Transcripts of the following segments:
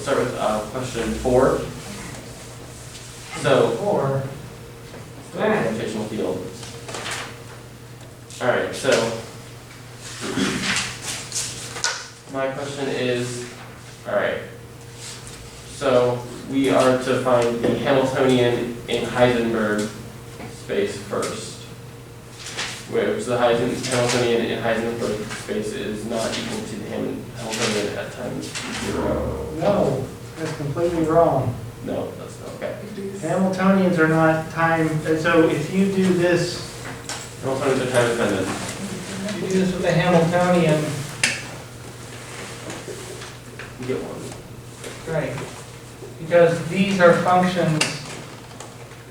start with question 4. So, gravitational field. All right, so my question is, all right, so we are to find the Hamiltonian in Heisenberg space first, which the Hamiltonian in Heisenberg space is not equal to the Hamiltonian at time 0. No, that's completely wrong. No, that's not okay. Hamiltonians are not time, so if you do this, Hamiltonians are time dependent. if you do this with a Hamiltonian, You get one. right, because these are functions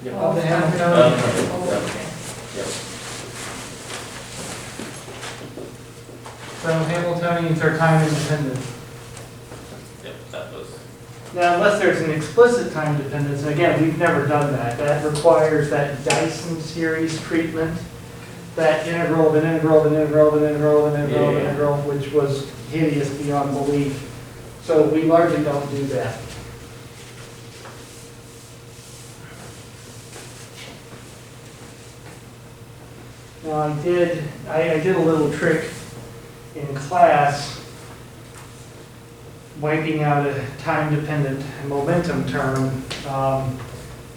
Yep. of the Hamiltonian. Yep. So Hamiltonians are time independent. Yep, that was. Now, unless there's an explicit time dependence, and again, we've never done that. That requires that Dyson series treatment, that integral of an integral of an integral of an integral of an integral of an integral, which was hideous beyond belief. So we largely don't do that. Now, I did a little trick in class, wiping out a time-dependent momentum term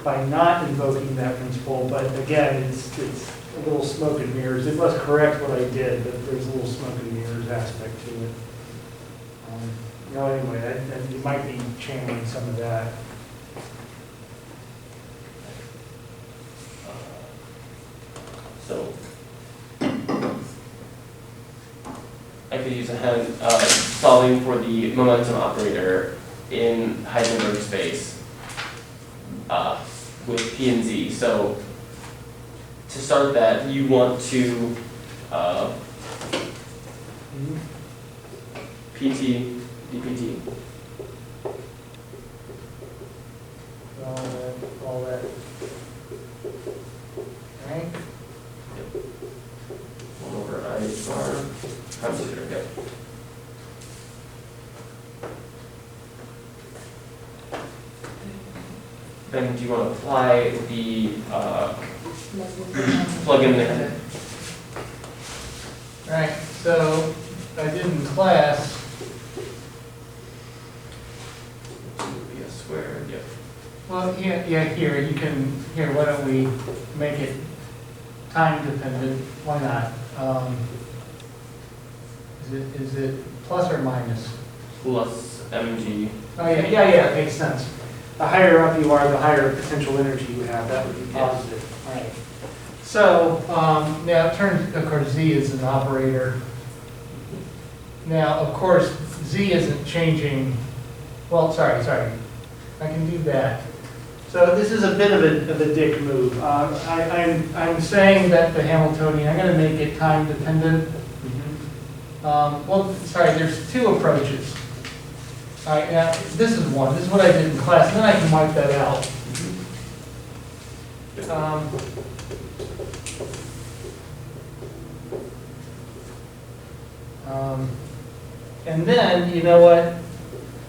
by not invoking that principle. But again, it's a little smoke and mirrors. It was correct what I did, but there's a little smoke and mirrors aspect to it. Anyway, you might be channeling some of that. So I could use a hand solving for the momentum operator in Heisenberg space with P and Z. So to start that, you want to PT dpt. All that. Right? Yep. 1 over I bar times 2. Yep. Then do you want to apply the plug in there? Right. So I did in class. Be a square. Yep. Well, yeah. Here you can. Here, why don't we make it time dependent? Why not? Is it plus or minus? Plus mg. Oh yeah. It makes sense. The higher up you are, the higher potential energy you have. That would be positive. Right. So now it turns. Of course, Z is an operator. Now, of course, Z isn't changing. Well, sorry. I can do that. So this is a bit of a dick move. I'm saying that the Hamiltonian, I'm going to make it time dependent. Well, sorry, there's 2 approaches. All right, now this is one. This is what I did in class. And then I can wipe that out. And then, you know what?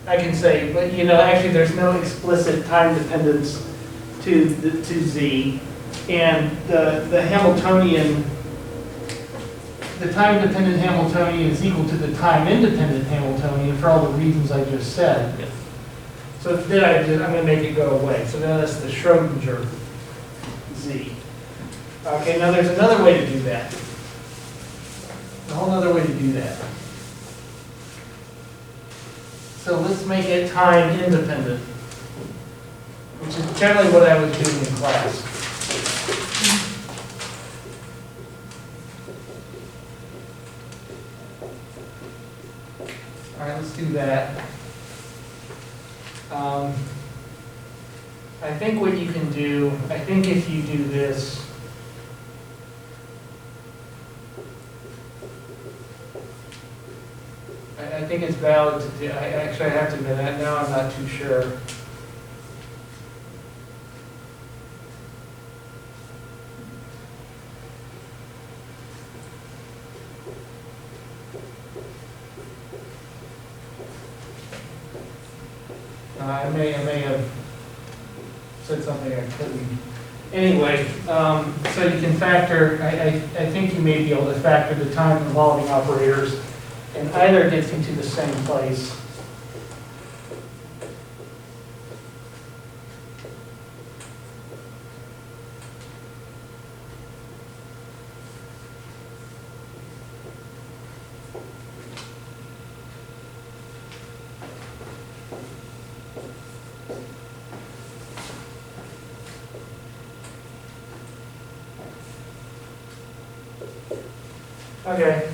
I can say, but actually there's no explicit time dependence to Z, and the Hamiltonian, the time-dependent Hamiltonian is equal to the time-independent Hamiltonian for all the reasons I just said. Yes. So then I'm going to make it go away. So now that's the Schrodinger Z. Okay, now there's another way to do that. A whole other way to do that. So let's make it time independent, which is generally what I was doing in class. All right, let's do that. I think what you can do, I think if you do this, I think it's valid to do, I have to admit that now I'm not too sure. I may have said something I couldn't. Anyway, so you can factor, I think you may be able to factor the time involving operators, and either gets you to the same place. Okay.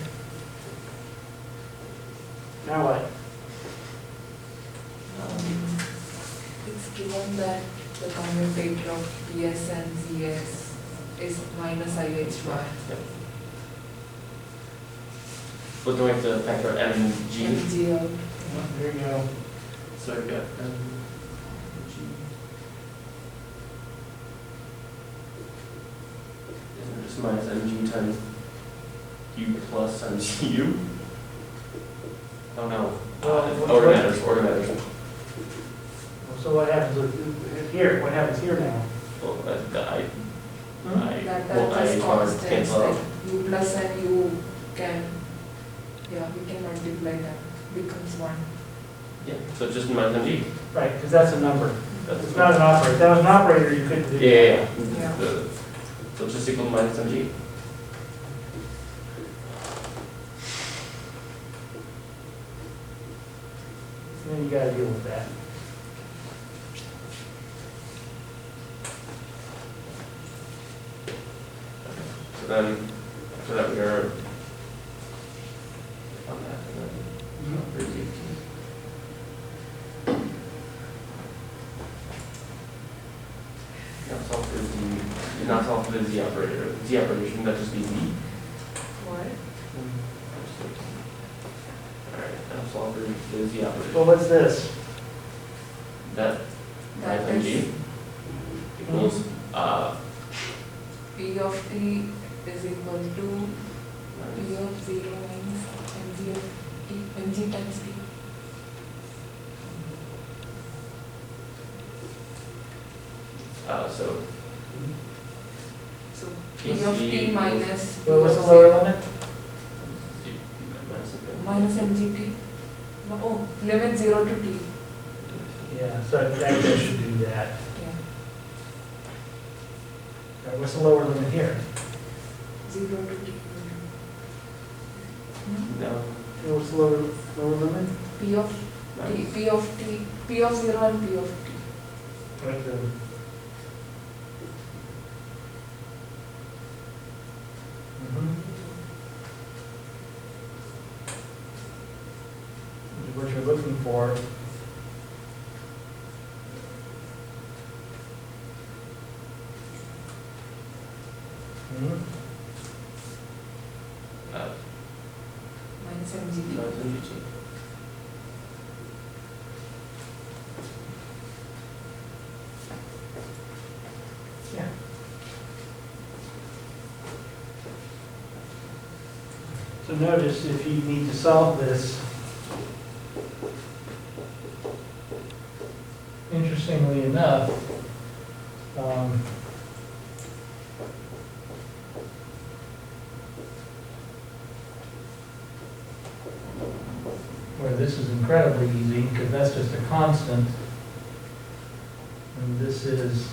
Now what? It's given that the commutator of PS and CS is minus IH1. But do we have to factor out M and G? And GL. There you go. So I've got M, G. Isn't it just minus MG times U plus times U? Oh no. Order matters. So what happens with, here, what happens here now? Well, I That is constants, cancel like out. U plus and U can, yeah, we can multiply that, becomes 1. Yeah, so it's just minus MG. Right, because that's a number. That's It's not an operator. If that was an operator, you couldn't do that. Yeah. So it's just equal to minus MG. Then you gotta deal with that. So then, after that we are on that, and then upgrade the 18. Not solve for Z, you're not solve for the Z operator. Z operator, shouldn't that just be Z? What? Alright, now solve for the Z operator. Well, what's this? That That minus is MG equals, P of t is equal to P of 0 minus mg of t, mg times t. so So P of t minus P What was of the lower 0 limit? minus mgt. Oh, limit 0 to t. Yeah, so that should do that. Yeah, Right, what's the lower limit here? 0 to t. No. What's the lower limit? P of t, P of t, P of 0 and P of t. Right there. What you're looking for. Minus mgt. Minus MG. Yeah. So notice if you need to solve this, interestingly enough, where this is incredibly easy because that's just a constant, and this is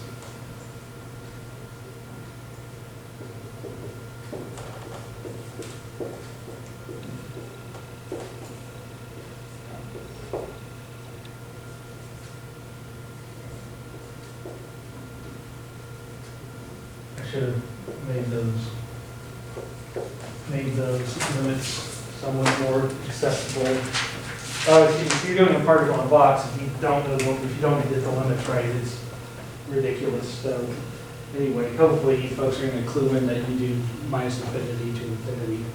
I should have made those limits somewhat more accessible. If you're doing a particle in a box, if you don't get the limits right, it's ridiculous. So anyway, hopefully you folks are going to clue in that you do minus infinity to infinity.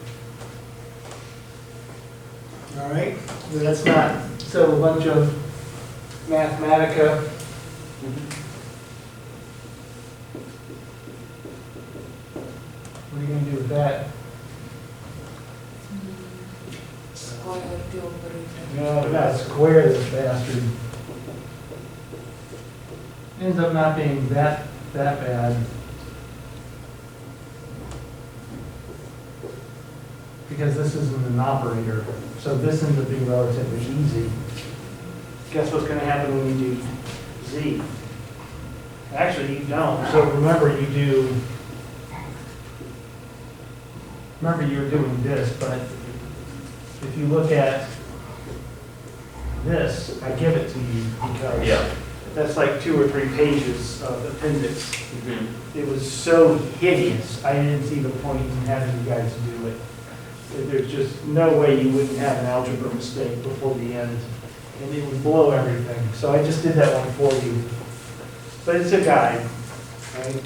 All right, that's not, so a bunch of Mathematica. What are you going to do with that? Square the operator. No, not square this bastard. ends up not being that bad. Because this isn't an operator, so this ends up being relatively easy. Guess what's gonna happen when you do Z? Actually, you don't. So remember you were doing this, but if you look at this, I give it to you because Yeah. that's like 2 or 3 pages of appendix. Mhm. It was so hideous, I didn't see the point in having you guys do it. There's just no way you wouldn't have an algebra mistake before the end, and it would blow everything. So I just did that one for you. But it's a guide, right?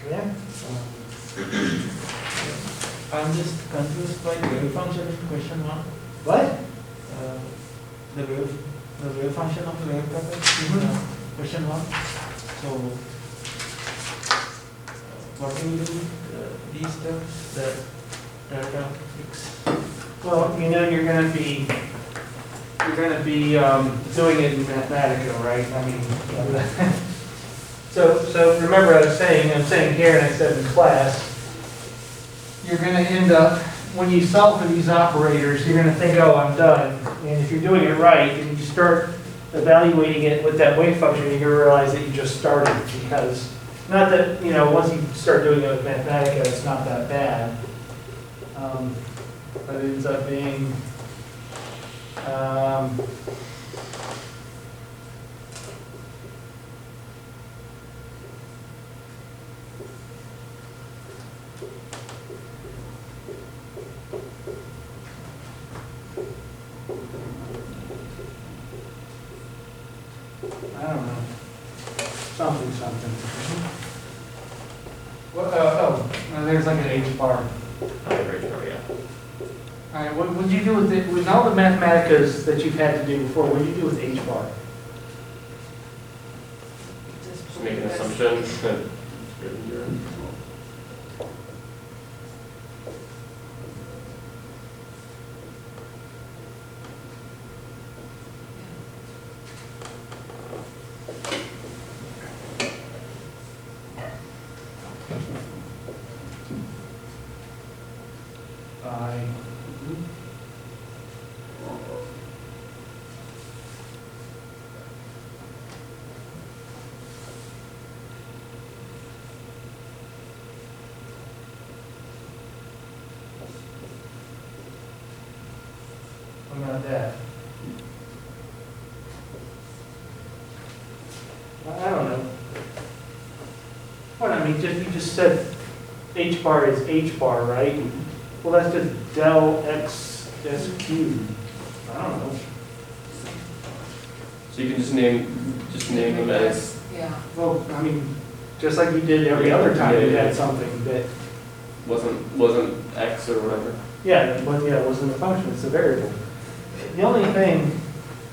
Yeah? I'm just confused by the wave function in question 1. What? The wave function of the wave packet in question 1. So, what do you do with these steps, the delta x? Well, you know you're gonna be doing it in Mathematica, right? I mean, so remember I'm saying here, and I said in class, you're gonna end up, when you solve for these operators, you're gonna think, oh, I'm done. And if you're doing it right, and you start evaluating it with that wave function, you're gonna realize that you just started, because, not that, once you start doing it with Mathematica, it's not that bad. But it ends up being, I don't know, something. Well, there's like an H bar. Yeah. All right, what would you do with all the Mathematicas that you've had to do before, what do you do with H bar? Just make an assumption that you're. I. What about that? I don't know. What, I mean, you just said H bar is H bar, right? Well, that's just del x s cubed. I don't know. So you can just name them as, Yeah, Well, I mean, just like you did every other time you had something that, wasn't X or whatever. it wasn't a function, it's a variable. The only thing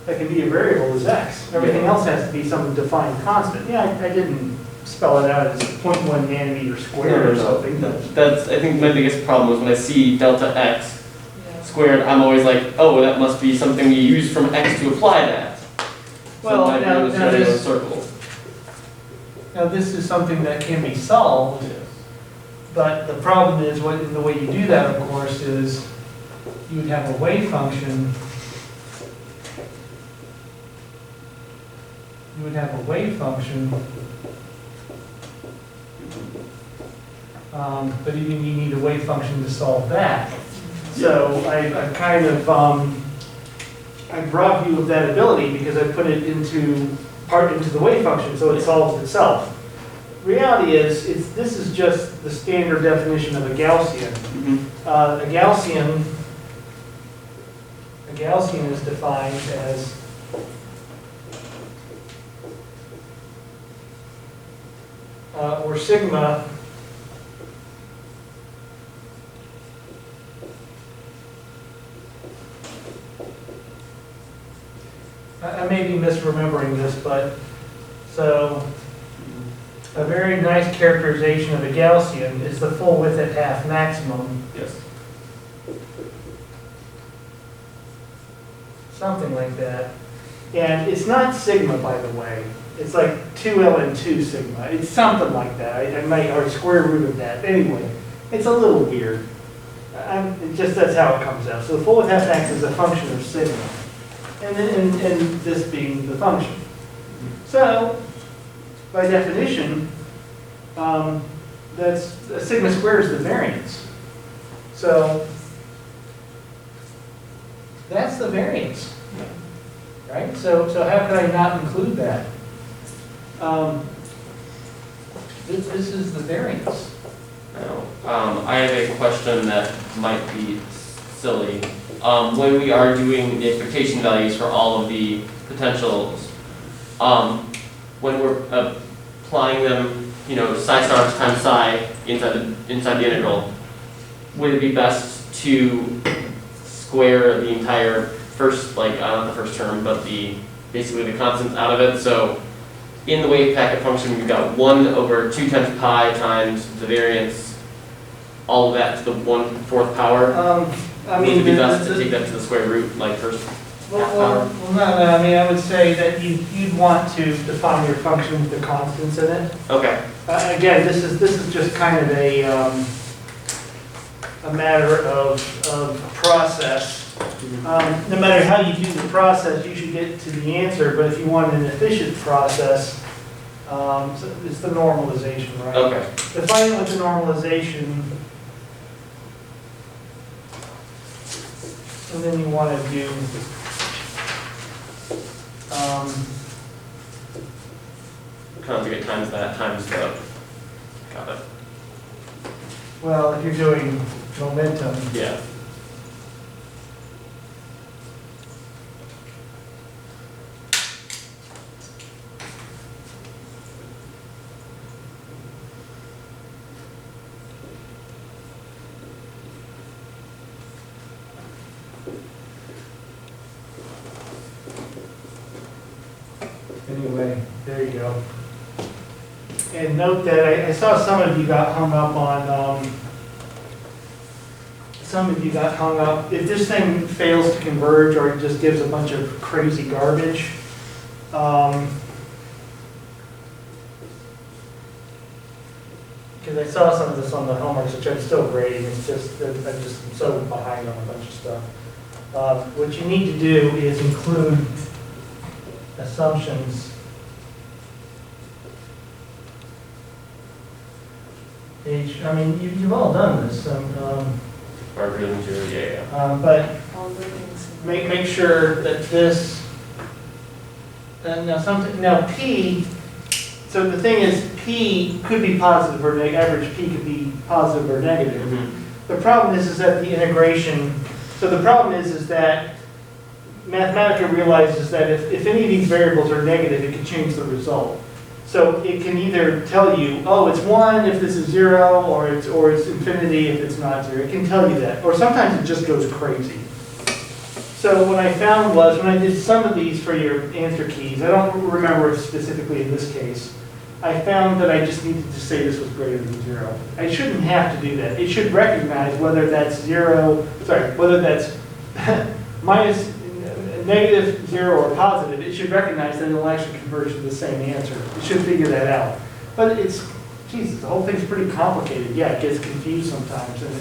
that can be a variable is x. Everything else has to be some defined constant. Yeah, I didn't spell it out as 0.1 nanometer squared or something, but. That's, I think my biggest problem was when I see delta X yeah. squared, I'm always like, oh, that must be something you use from X to apply that. Well, So my now- brain was now running in a this- circle. Now, this is something that can be solved, but the problem is, the way you do that, of course, is you would have a wave function. You would have a wave function, but even you need a wave function to solve that. So I kind of, I've robbed you of that ability because I put it into the wave function, so it solves itself. Reality is, this is just the standard definition of a Gaussian. A Gaussian is defined as or sigma I may be misremembering this, but so a very nice characterization of a Gaussian is the full width at half maximum. Yes. something like that. And it's not sigma, by the way. It's like 2ln2 sigma. It's something like that. I might, or square root of that. Anyway, it's a little weird. It just, that's how it comes out. So the full with half max is a function of sigma. And then, and this being the function. So, by definition, that's sigma squared is the variance. So that's the variance, right? So how could I not include that? This is the variance. Now, I have a question that might be silly. When we are doing the expectation values for all of the potentials, when we're applying them, you know, psi star times psi inside the integral, would it be best to square the entire first, like, not the first term, but basically the constants out of it? So in the wave packet function, we've got 1 over 2 times pi times the variance, all of that to the 1/4 power. I Would mean, it be best to take that to the square root, like first half power? no, I mean, I would say that you'd want to define your function with the constants in it. Okay. Again, this is just kind of a matter of process. No matter how you do the process, you should get to the answer, but if you want an efficient process, so it's the normalization, right? Okay. Define it with the normalization, and then you want to do, Conjugate times that times the. Got it. well, if you're doing momentum, Yeah. anyway, there you go. And note that I saw some of you got hung up on, if this thing fails to converge or it just gives a bunch of crazy garbage, because I saw some of this on the homeworks, which I'm still grading, it's just, I'm just so behind on a bunch of stuff. What you need to do is include assumptions. I mean, you've all done this, Larger than 0, yeah. but All the things. make sure that this, now P, so the thing is, P could be positive or negative, average P could be positive or negative. The problem is that the integration, so the problem is that Mathematica realizes that if any of these variables are negative, it can change the result. So it can either tell you, oh, it's 1 if this is 0, or it's infinity if it's not 0. It can tell you that. Or sometimes it just goes crazy. So what I found was, when I did some of these for your answer keys, I don't remember specifically in this case, I found that I just needed to say this was greater than 0. I shouldn't have to do that. It should recognize whether that's whether that's minus, negative, 0, or positive. It should recognize that it'll actually converge to the same answer. It should figure that out. But Jesus, the whole thing's pretty complicated. Yeah, it gets confused sometimes, and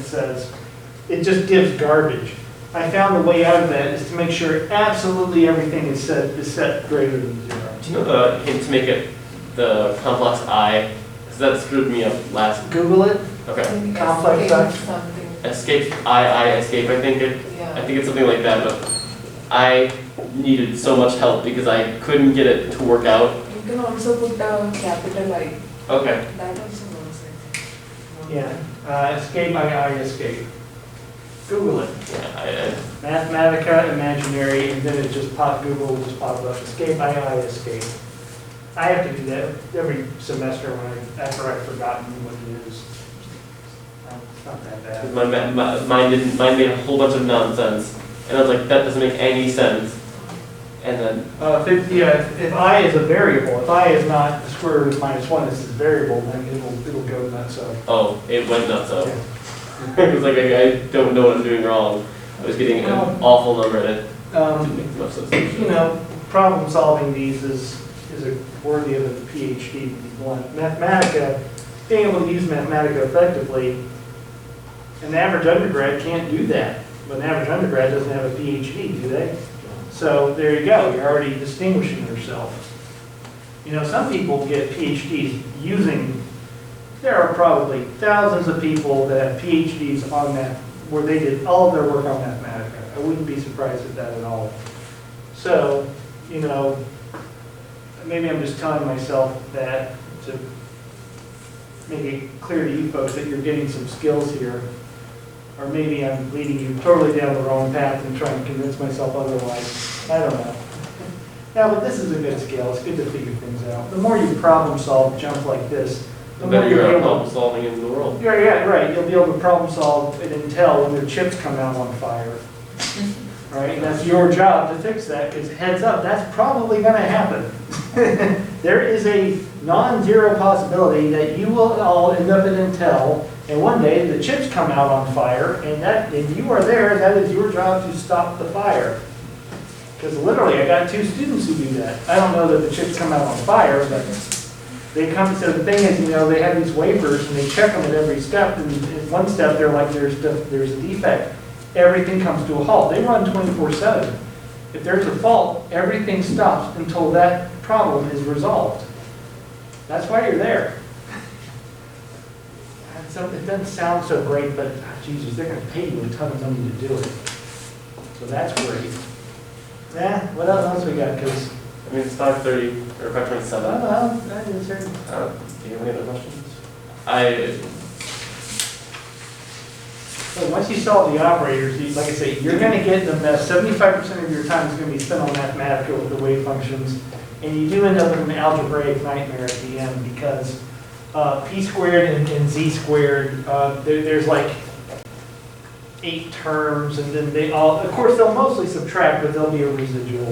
it just gives garbage. I found the way out of that is to make sure absolutely everything is set greater than 0. Do you know the hint to make it the complex I? Because that screwed me up last. Google it. Okay. Complex Something, Escape, escape, I think yeah. it's something like that, but I needed so much help because I couldn't get it to work out. You can also put a capital I. Okay. That also works, I think. Yeah. Escape, escape. Google it. Yeah, Mathematica, imaginary, and then it just Google will just pop up. Escape, escape. I have to do that every semester after I've forgotten what it is. It's not that bad. mine made a whole bunch of nonsense, and I was like, that doesn't make any sense. And then If I is a variable, if I is not the square root of -1, this is a variable, then it'll go nuts. So. it went nuts. So Yeah. it was like I don't know what I'm doing wrong. I was getting an awful number in it. Makes most sense. you know, problem solving these is worthy of a PhD, to be blunt. Mathematica, being able to use Mathematica effectively, an average undergrad can't do that. But an average undergrad doesn't have a PhD, do they? So there you go, you're already distinguishing yourself. You know, some people get PhDs using, there are probably thousands of people that have PhDs on that, where they did all of their work on Mathematica. I wouldn't be surprised at that at all. So, you know, maybe I'm just telling myself that to make it clear to you folks that you're getting some skills here. Or maybe I'm leading you totally down the wrong path and trying to convince myself otherwise. I don't know. Yeah, but this is a good skill. It's good to figure things out. The more you problem solve junk like this, The the more better you'll you're be at able problem solving in the world. to, yeah, right. You'll be able to problem solve at Intel when their chips come out on fire. Right? And that's your job to fix that, because heads up, that's probably going to happen. There is a non-zero possibility that you will all end up at Intel, and one day the chips come out on fire, and if you are there, that is your job to stop the fire. Because literally, I got 2 students who do that. I don't know that the chips come out on fire, but they come, so the thing is, you know, they have these wafers, and they check them at every step, and at one step, they're like, there's a defect. Everything comes to a halt. They run 24/7. If there's a fault, everything stops until that problem is resolved. That's why you're there. It doesn't sound so great, but Jesus, they're going to pay you a ton of money to do it. So that's great. Yeah, what else we got? Because I mean, it's 5:30 or 5:27. that is certain. Do you have any other questions? So once you solve the operators, like I say, you're going to get the best. 75% of your time is going to be spent on Mathematica with the wave functions, and you do end up with an algebraic nightmare at the end because p squared and z squared, there's like 8 terms, and then they all, of course, they'll mostly subtract, but there'll be a residual,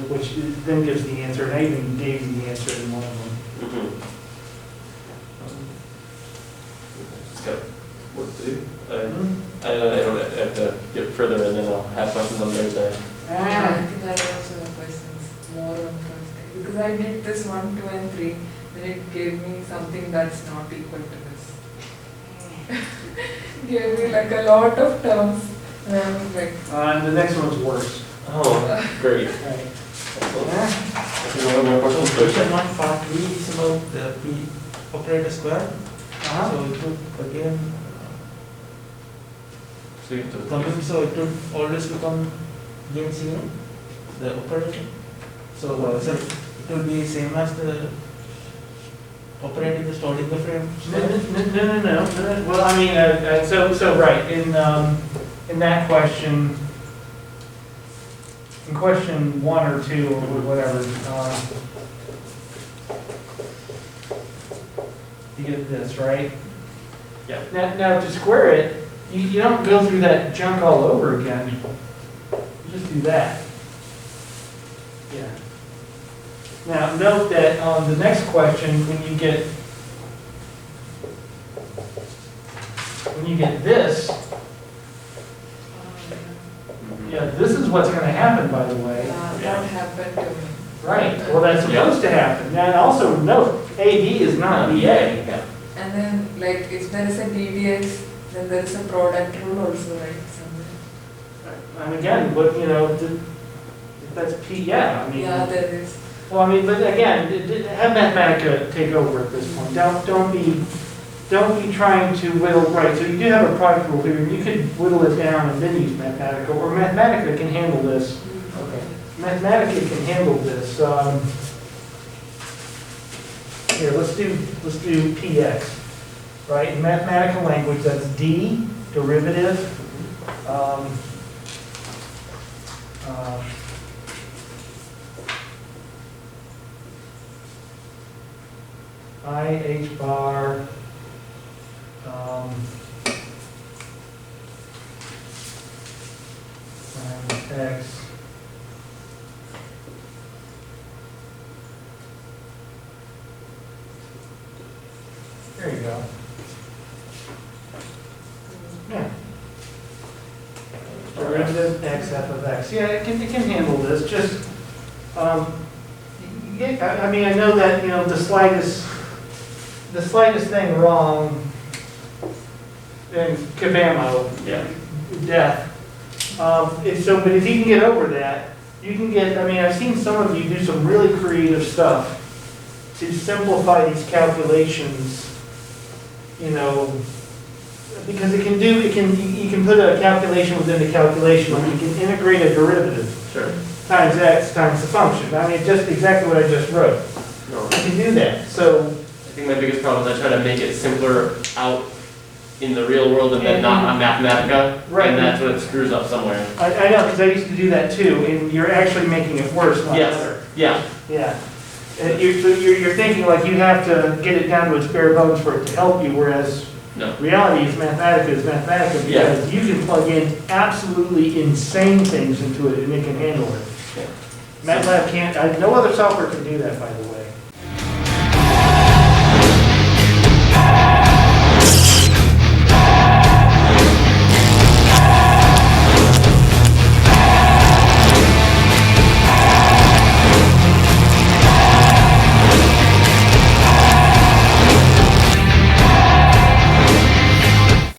which then gives the answer, and I even gave you the answer in one of them. Just got work to do. I don't have to get further, and then I'll have questions on Thursday. I think I also have questions more on Thursday. Because I did this 1, 2, and 3, then it gave me something that's not equal to this. Gave me like a lot of terms, and I was like, And the next one's worse. Oh, great. Right. Excellent. Yeah. If you want more So questions, question Thursday. 1 part 3 is about the P operator square. Uh-huh. So it would again So you have to. coming, so it would always become gain 0, the operator. So it will be same as the operating the stored in the frame. No. Well, I mean, so right, in that question, in question 1 or 2 or whatever, you get this, right? Yeah. Now to square it, you don't go through that junk all over again. You just do that. Yeah. Now, note that on the next question, when you get this, yeah, this is what's going to happen, by the way. that happened to me. Right. Well, that's supposed to happen. Now, also note, AB is not BA. Yeah. And then, like, if there is a DDX, then there is a product rule also, right? Somewhere. And again, but you know, that's P. Yeah, I mean. Yeah, there is. Well, I mean, but again, have Mathematica take over at this point. Don't be trying to whittle, right, so you do have a product rule here, and you could whittle it down and then use Mathematica, or Mathematica can handle this. Okay. Mathematica can handle this. Here, let's do PX, right? In Mathematica language, that's D, derivative, I, H bar, times X, there you go. Yeah. derivative x f of x. Yeah, it can handle this, just, I mean, I know that, you know, the slightest thing wrong in Kabamo, Yeah. death. But if you can get over that, you can get, I mean, I've seen some of you do some really creative stuff to simplify these calculations, you know, because you can put a calculation within the calculation, like you can integrate a derivative Sure. times x times the function. I mean, just exactly what I just wrote. No. You can do that, so. I think my biggest problem is I try to make it simpler out in the real world and then not on Mathematica. Right. And that's when it screws up somewhere. I know, because I used to do that too, and you're actually making it worse, not Yes. better. Yeah. Yeah. And you're thinking like you have to get it down to its bare bones for it to help you, whereas No. reality is Mathematica because Yeah. you can plug in absolutely insane things into it and it can handle it. Yeah. MATLAB can't, no other software can do that, by the way.